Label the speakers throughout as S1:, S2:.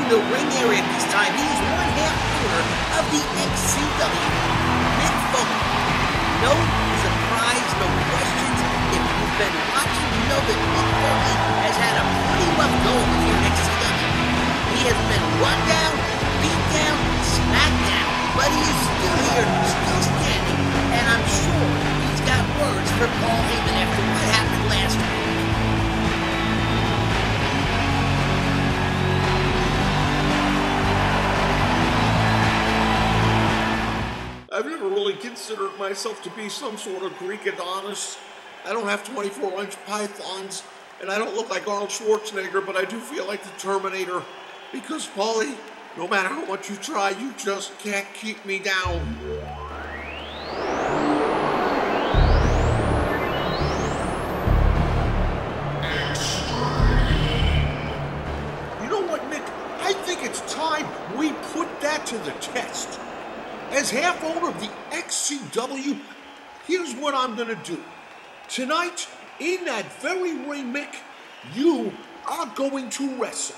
S1: The ring area this time, he is one half owner of the XCW Red. No surprise, no questions. If you've been watching, you know that Mick Foley has had a pretty rough go over here at XCW. He has been run down, beat down, smacked down, but he is still here, still standing, and I'm sure he's got words for Paul Heyman after what happened last week.
S2: I've never really considered myself to be some sort of Greek Adonis. I don't have 24-inch pythons, and I don't look like Arnold Schwarzenegger, but I do feel like the Terminator. Because, Paulie, no matter how much you try, you just can't keep me down. You know what, Nick? I think it's time we put that to the test. As half owner of the XCW, here's what I'm going to do. Tonight, in that very ring, Mick, you are going to wrestle.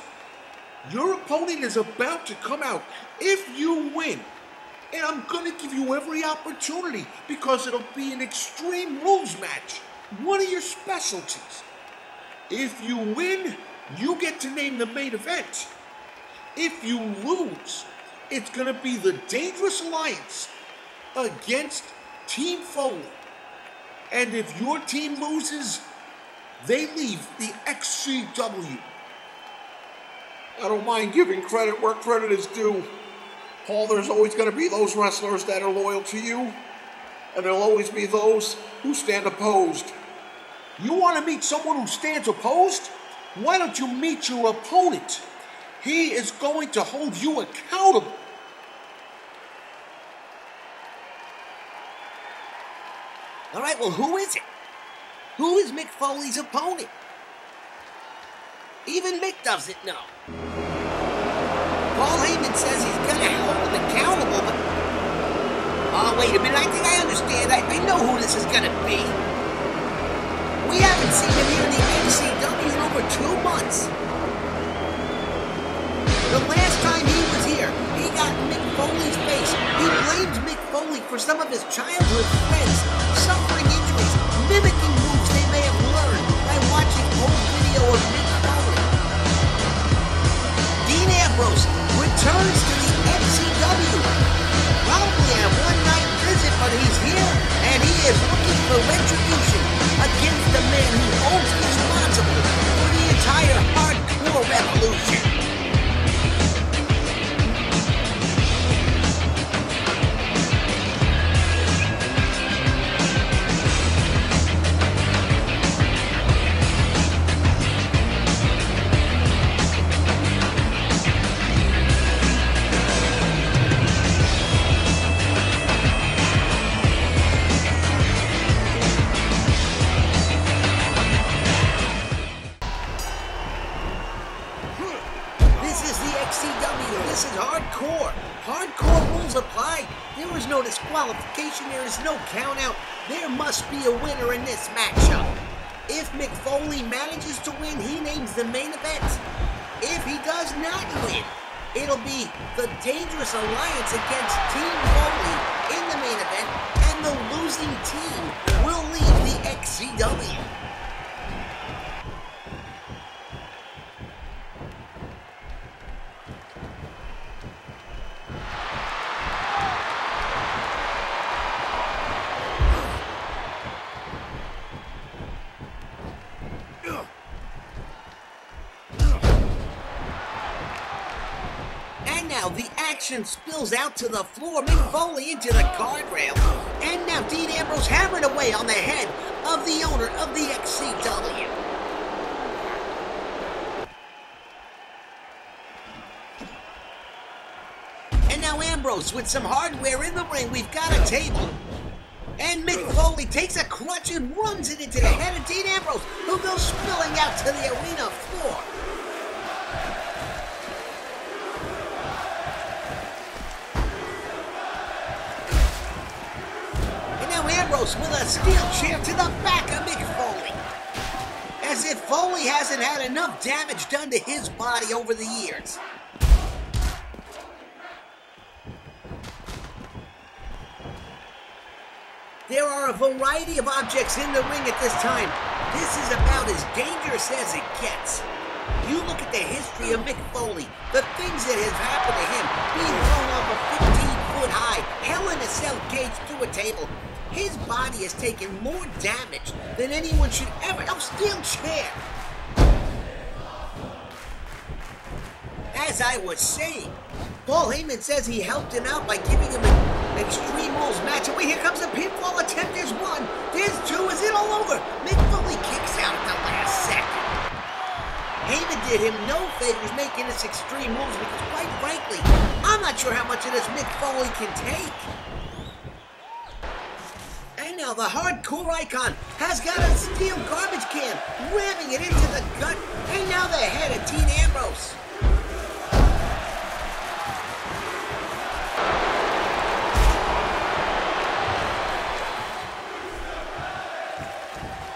S2: Your opponent is about to come out if you win. And I'm going to give you every opportunity because it'll be an Extreme Rules match, one of your specialties. If you win, you get to name the main event. If you lose, it's going to be the Dangerous Alliance against Team Foley. And if your team loses, they leave the XCW. I don't mind giving credit where credit is due. Paul, there's always going to be those wrestlers that are loyal to you, and there'll always be those who stand opposed. You want to meet someone who stands opposed? Why don't you meet your opponent? He is going to hold you accountable.
S1: All right, well, who is it? Who is Mick Foley's opponent? Even Mick doesn't know. Paul Heyman says he's going to hold him accountable, but... Oh, wait a minute, I think I understand. I know who this is going to be. We haven't seen him here in the XCW in over 2 months. The last time he was here, he got Mick Foley's face. He blamed Mick Foley for some of his childhood friends suffering injuries, mimicking moves they may have learned by watching old video of Mick Foley. Dean Ambrose returns to the XCW. Probably a one-night visit, but he's here, and he is looking for retribution against the man who holds responsible for the entire hardcore revolution. This is hardcore. Hardcore rules apply. There is no disqualification. There is no count out. There must be a winner in this matchup. If Mick Foley manages to win, he names the main event. If he does not win, it'll be the Dangerous Alliance against Team Foley in the main event, and the losing team will leave the XCW. action spills out to the floor. Mick Foley into the guardrail. And now Dean Ambrose hammering away on the head of the owner of the XCW. And now Ambrose with some hardware in the ring. We've got a table. And Mick Foley takes a clutch and runs it into the head of Dean Ambrose, who goes spilling out to the arena floor. And now Ambrose with a steel chair to the back of Mick Foley. As if Foley hasn't had enough damage done to his body over the years. There are a variety of objects in the ring at this time. This is about as dangerous as it gets. You look at the history of Mick Foley, the things that have happened to him, being thrown off a 15-foot-high Hell in a Cell cage through a table. His body has taken more damage than anyone should ever. Oh, steel chair! As I was saying, Paul Heyman says he helped him out by giving him an Extreme Rules match. And wait, here comes a pinfall attempt. There's one. There's two. Is it all over? Mick Foley kicks out at the last second. Heyman did him no favors making this Extreme Rules because, quite frankly, I'm not sure how much of this Mick Foley can take. And now the hardcore icon has got a steel garbage can, ramming it into the gut. And now the head of Dean Ambrose.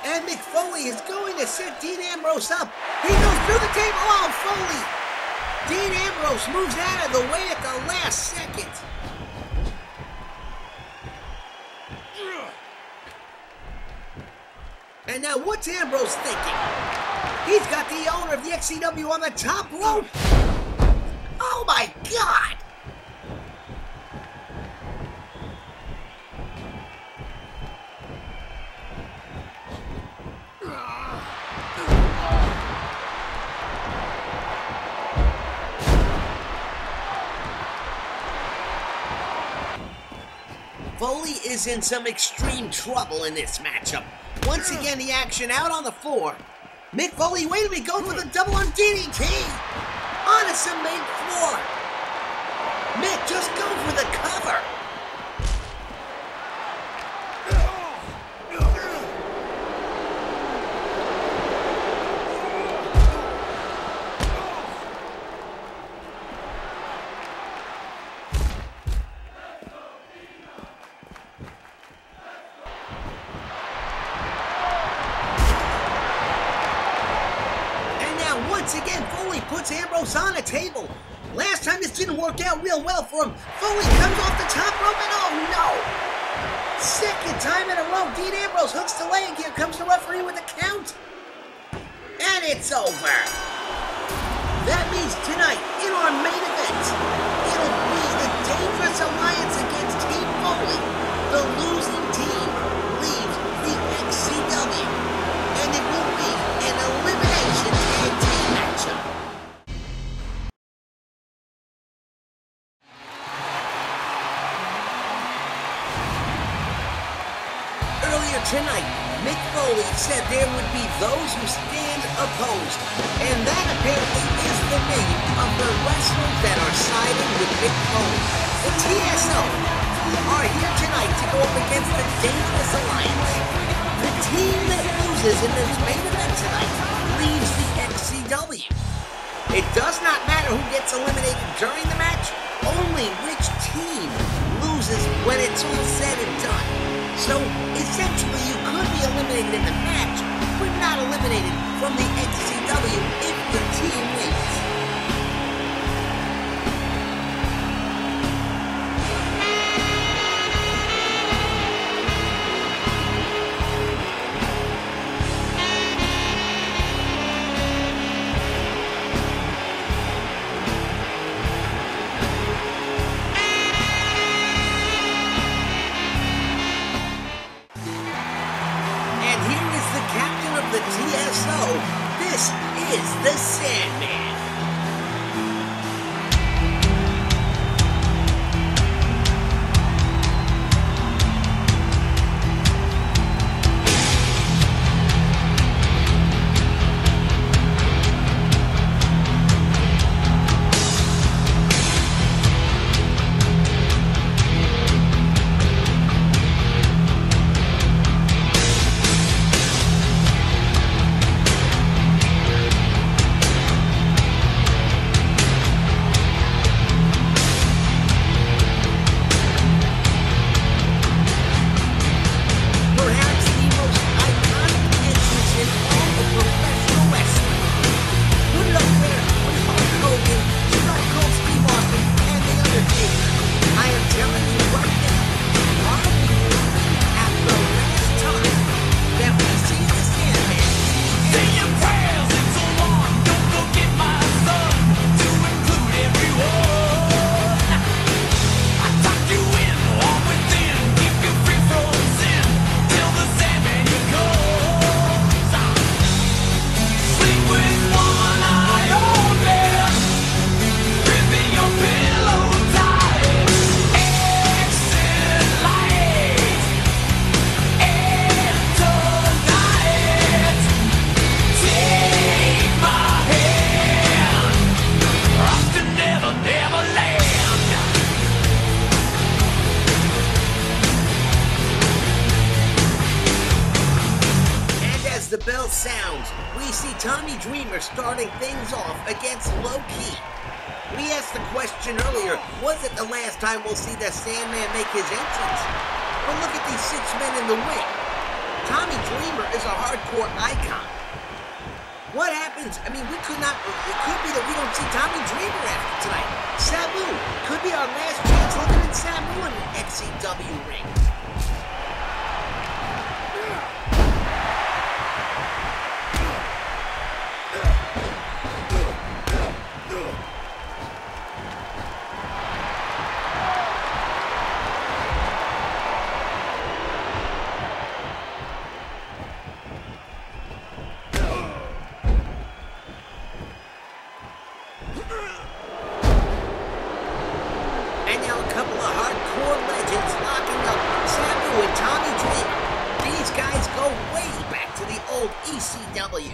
S1: And Mick Foley is going to set Dean Ambrose up. He goes through the table. Oh, Foley! Dean Ambrose moves out of the way at the last second. And now what's Ambrose thinking? He's got the owner of the XCW on the top rope. Oh my God! Foley is in some extreme trouble in this matchup. Once again, the action out on the floor. Mick Foley, wait a minute, going for the double on DDT. On a cement floor. Mick, just go for the cover. Once again, Foley puts Ambrose on a table. Last time this didn't work out real well for him. Foley comes off the top rope and oh no! Second time in a row, Dean Ambrose hooks the leg. Here comes the referee with a count. And it's over. That means tonight, in our main event, it'll be the Dangerous Alliance against Team Foley. The losing team leaves the XCW. And it will be an elimination tag team matchup. Earlier tonight, Mick Foley said there would be those who stand opposed, and that apparently is the name of the wrestlers that are siding with Mick Foley. The TSO are here tonight to go up against the Dangerous Alliance. The team that loses in this main event tonight leaves the XCW. It does not matter who gets eliminated during the match, only which team loses when it's all said and done. So, essentially, you could be eliminated in the match, but not eliminated from the XCW if your team wins. The TSO, this is the Sandman. sounds, we see Tommy Dreamer starting things off against Low Ki. We asked the question earlier, was it the last time we'll see the Sandman make his entrance? But look at these 6 men in the ring. Tommy Dreamer is a hardcore icon. What happens? I mean, it could be that we don't see Tommy Dreamer after tonight. Sabu could be our last chance looking at Sabu in an XCW ring. XCW.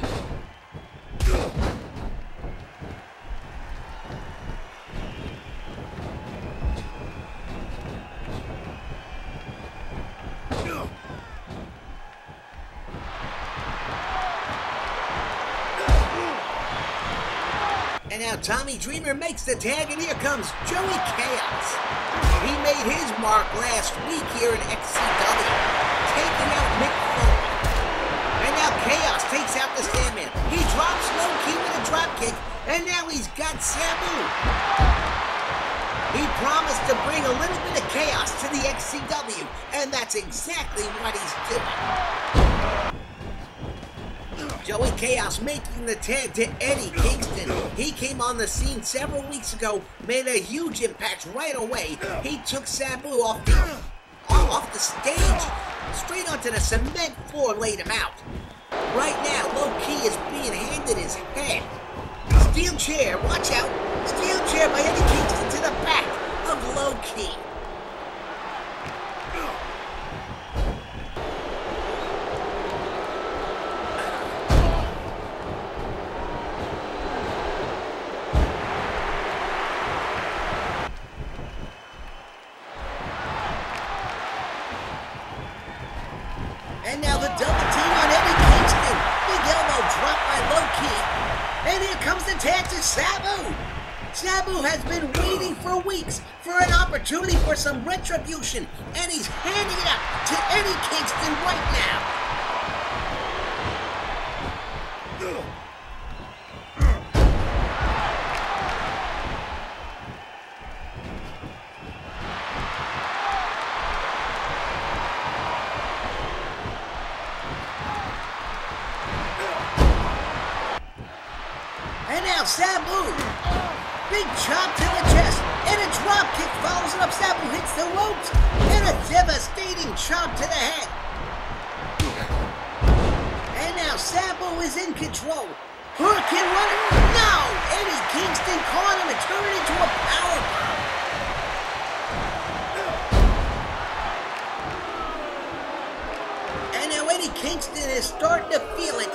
S1: And now Tommy Dreamer makes the tag, and here comes Joey Chaos. He made his mark last week here in XCW, taking out Mick Foley. And now Chaos takes out the Sandman. He drops Low Ki with a dropkick, and now he's got Sabu. He promised to bring a little bit of chaos to the XCW, and that's exactly what he's doing. Joey Chaos making the tag to Eddie Kingston. He came on the scene several weeks ago, made a huge impact right away. He took Sabu off the stage, straight onto the cement floor, laid him out. Right now, Low Ki is being handed his head. Steel chair, watch out. Steel chair by Eddie Kingston to the back of Low Ki. And now the double team on Eddie Kingston. Big elbow dropped by Low Ki. And here comes the tag to Sabu. Sabu has been waiting for weeks for an opportunity for some retribution. And he's handing it out to Eddie Kingston right now. And now Sabu, big chop to the chest, and a drop kick follows it up. Sabu hits the ropes, and a devastating chop to the head. And now Sabu is in control. Hurricane runner, no! Eddie Kingston caught him and turned it into a powerbomb. And now Eddie Kingston is starting to feel it.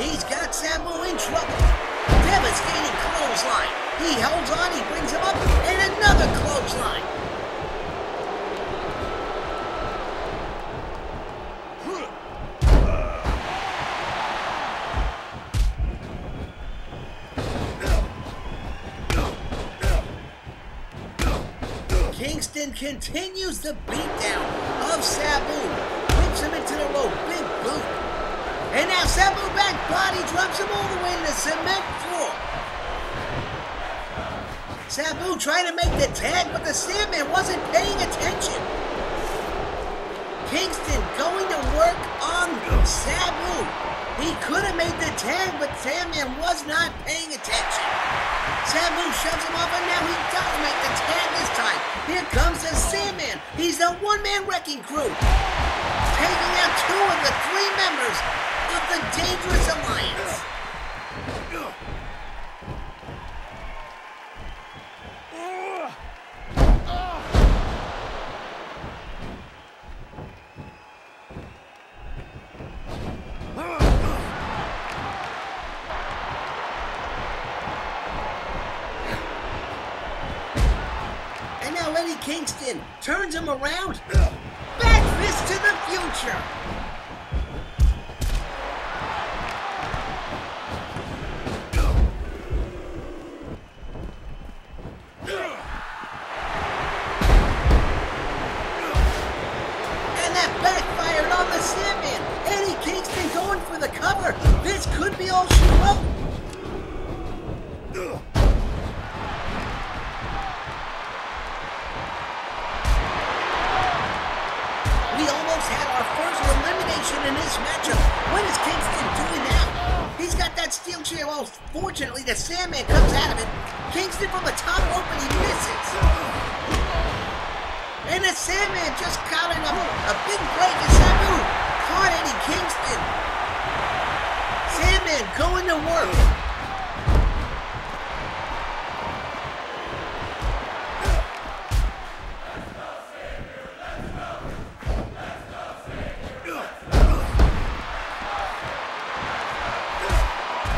S1: He's got Sabu in trouble. Devastating clothesline. He holds on, he brings him up, and another clothesline. Kingston continues the beatdown of Sabu. Whips him into the rope, big boot. And now Sabu back body drops him all the way to the cement floor. Sabu trying to make the tag, but the Sandman wasn't paying attention. Kingston going to work on Sabu. He could have made the tag, but Sandman was not paying attention. Sabu shoves him off, and now he does make the tag this time. Here comes the Sandman. He's the one-man wrecking crew, taking out 2 of the 3 members of the Dangerous Alliance. And now Eddie Kingston turns him around. Back fist to the future. that backfired on the Sandman. Eddie Kingston going for the cover. This could be all she wrote. We almost had our first elimination in this matchup. What is Kingston doing now? He's got that steel chair. Well, fortunately, the Sandman comes out of it. Kingston from the top rope and he misses. And the Sandman just caught in a big break and Sabu caught Eddie Kingston. Sandman going to work.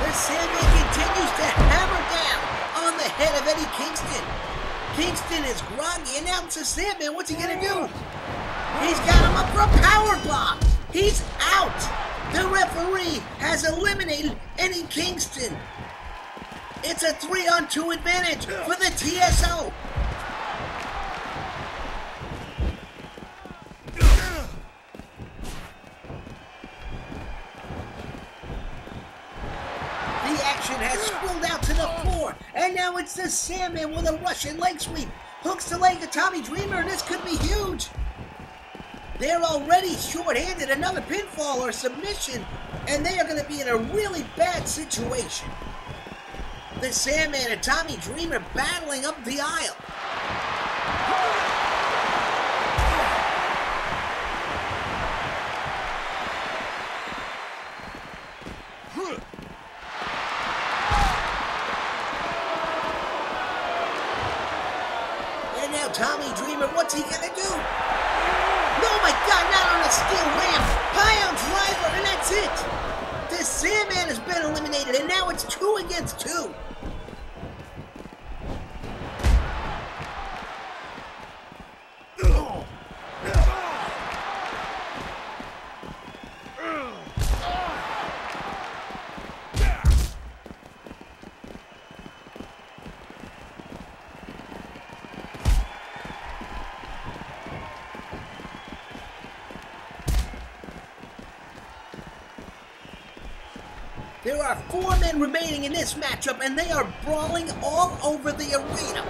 S1: The Sandman continues to hammer down on the head of Eddie Kingston. Kingston is groggy, and now it's the Sandman. What's he gonna do? He's got him up for a power bomb. He's out. The referee has eliminated Eddie Kingston. It's a 3-on-2 advantage for the TSO. The action has spilled out to the floor, and now it's the Sandman with a Russian leg sweep. Hooks the leg of Tommy Dreamer, and this could be huge. They're already short-handed, another pinfall or submission, and they are going to be in a really bad situation. The Sandman and Tommy Dreamer battling up the aisle. And now Tommy Dreamer, what's he going to do? Oh my God, not on a steel ramp. High on driver, and that's it. The Sandman has been eliminated, and now it's 2 against 2. There are 4 men remaining in this matchup, and they are brawling all over the arena.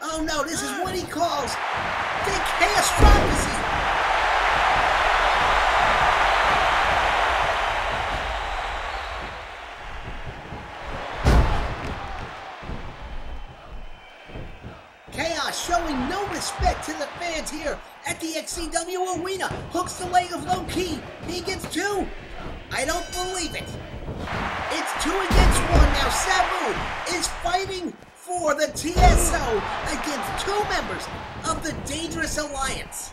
S1: Oh no, this is what he calls the catastrophe. Chaos showing no respect to the fans here at the XCW arena. Hooks the leg of Low Key. He gets 2. I don't believe it. It's 2 against 1 now. Sabu is fighting for the TSO against 2 members of the Dangerous Alliance.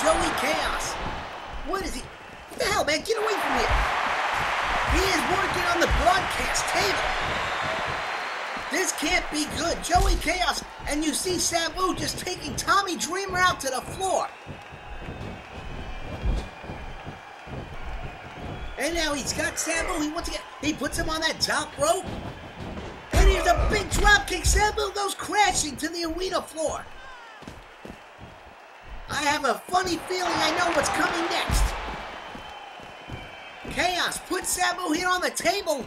S1: Joey Chaos. What is he? What the hell, man? Get away from here. He is working on the broadcast table. This can't be good. Joey Chaos, and you see Sabu just taking Tommy Dreamer out to the floor. And now he's got Sabu. He puts him on that top rope. And here's a big drop kick. Sabu goes crashing to the arena floor. I have a funny feeling I know what's coming next. Chaos puts Sabu here on the table.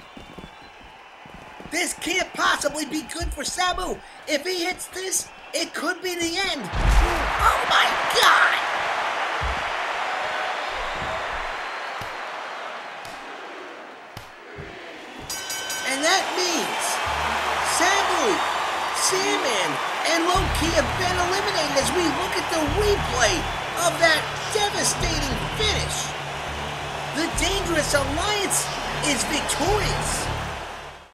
S1: This can't possibly be good for Sabu. If he hits this, it could be the end. Oh my God! And that means Sabu, Sandman, and Low-Ki have been eliminated as we look at the replay of that devastating finish. The Dangerous Alliance is victorious.